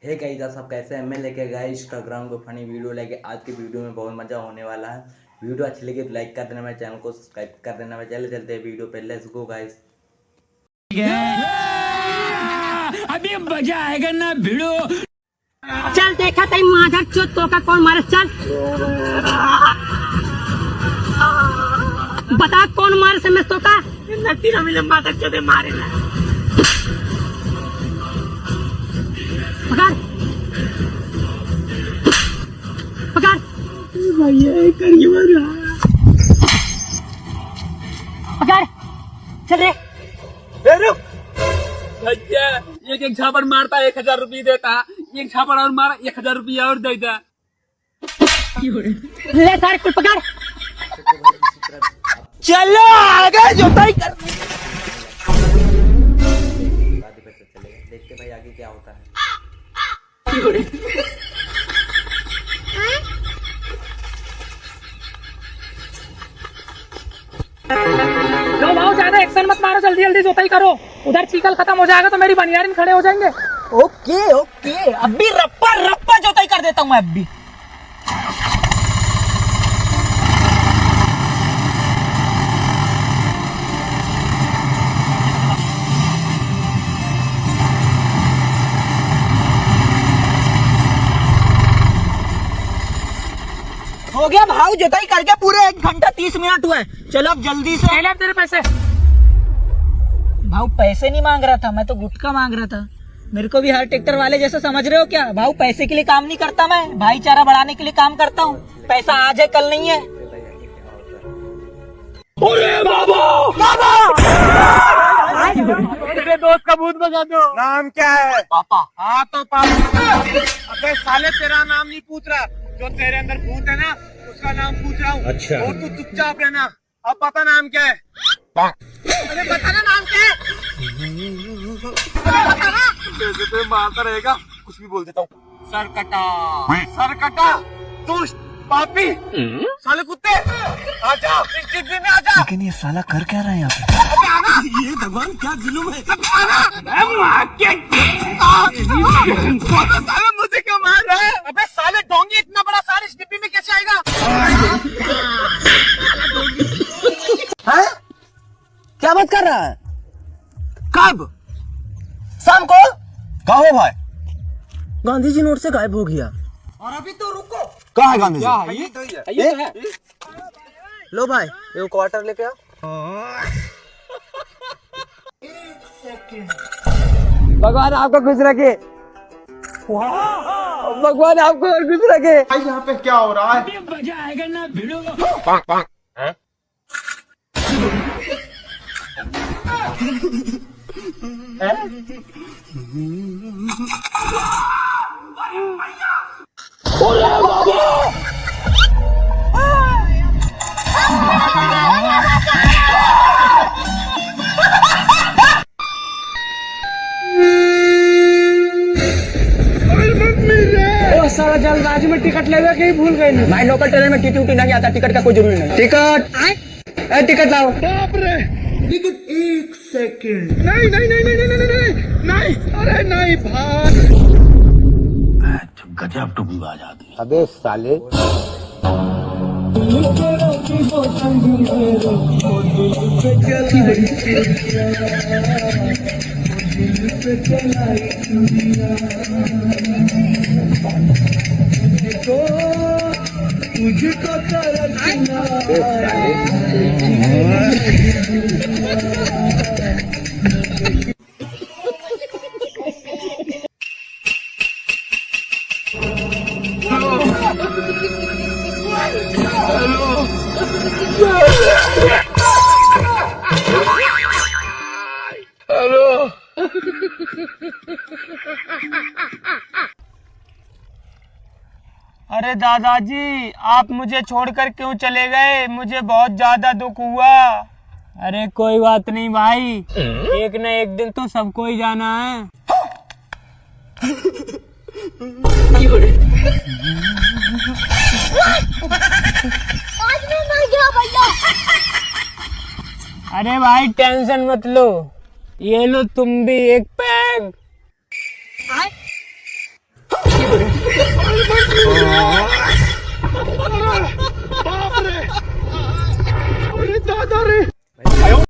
Hey guys, आप सब कैसे हैं? मैं लेके गया इंस्टाग्राम को फनी वीडियो लेके। आज की वीडियो में बहुत मजा होने वाला है। वीडियो अच्छी लगी तो लाइक कर देना, मेरे चैनल को सब्सक्राइब कर देना। मैं चलते हैं वीडियो पे, लेट्स गो गाइस। अभी मजा आएगा ना भिड़ो। चल देखा तई माधर चोत तो का कौन मारे, चल बता कौन मारे समझ तो का नती ना मिले माधर चोदे मारे ना। पकड़ पकड़ भैया करिए मारा, पकड़ चल रे रुक। एक झापड़ मारता 1000 रुपये देता, एक झापड़ और मारा 1000 रुपया और देता। ले सारे कुल पकड़, चलो आगे जोताई कर। देखते भाई आगे क्या होता है। लो भाव ज्यादा एक्शन मत मारो, जल्दी जल्दी जोताई करो। उधर चीकल खत्म हो जाएगा तो मेरी बनियारिन खड़े हो जाएंगे। ओके ओके, अभी रप्पा रप्पा जोताई कर देता हूँ मैं अभी। हो गया भाव, जोताई करके पूरे 1 घंटा 30 मिनट हुए। चलो अब जल्दी से। पहले अब तेरे पैसे। भाव पैसे नहीं मांग रहा था मैं, तो गुटखा मांग रहा था। मेरे को भी हर ट्रैक्टर वाले जैसे समझ रहे हो क्या? भाव पैसे के लिए काम नहीं करता मैं, भाईचारा बढ़ाने के लिए काम करता हूँ। पैसा आज है कल नहीं है। अरे बाबा तेरे दोस्त का भूत बजा दो। नाम क्या है? पापा। हाँ तो पापा। अबे साले तेरा नाम नहीं पूछ रहा, जो तेरे अंदर भूत है ना उसका नाम पूछ रहा हूँ। अच्छा। और तू चुपचाप रहना। अब पता नाम क्या है? अरे बता ना नाम क्या है? अरे बता ना। जैसे तो मारता रहेगा, कुछ भी बोल देता हूँ। सरकटा, सरकटा, दुष्ट, पापी, साले कुत्ते, आजा इस डिब्बे में आजा। लेकिन ये साला कर क्या रहा है यहाँ पे? अबे आना। ये भगवान क्या जुलूम है। साले मुझे क्यों मार रहा है? अबे साले डोंगी, इतना बड़ा सार इस डिब्बे में कैसे आएगा? है? क्या बात कर रहा है? कब? शाम को? कहो भाई, गांधी जी नोट से गायब हो गया। और अभी तो रुको। कहाँ है गांधी जी? ये तो है। लो भाई, ये क्वार्टर लेके आ। भगवान आपको खुश रखे। भगवान आपको और खुश रखे। यहाँ पे क्या हो रहा है? अभी मजा आएगा ना भिड़ो। सारा जल्दबाजी में टिकट लेवे के ही भूल गए। भाई लोकल ट्रेन में टीटी उटी नहीं आता, टिकट का कोई जरूरी नहीं। टिकट टिकट लाओ। बाप रे, लेकिन 1 सेकंड। नहीं नहीं नहीं नहीं नहीं नहीं नहीं नहीं, अरे नहीं भाग। गजब टुकड़ी आदमी। अबे साले, अरे दादाजी, आप मुझे छोड़कर क्यों चले गए? मुझे बहुत ज्यादा दुख हुआ। अरे कोई बात नहीं भाई, एक न एक दिन तो सबको ही जाना है। आज मैं मर गया भैया। अरे भाई टेंशन मत लो, ये लो तुम भी एक पैग। गया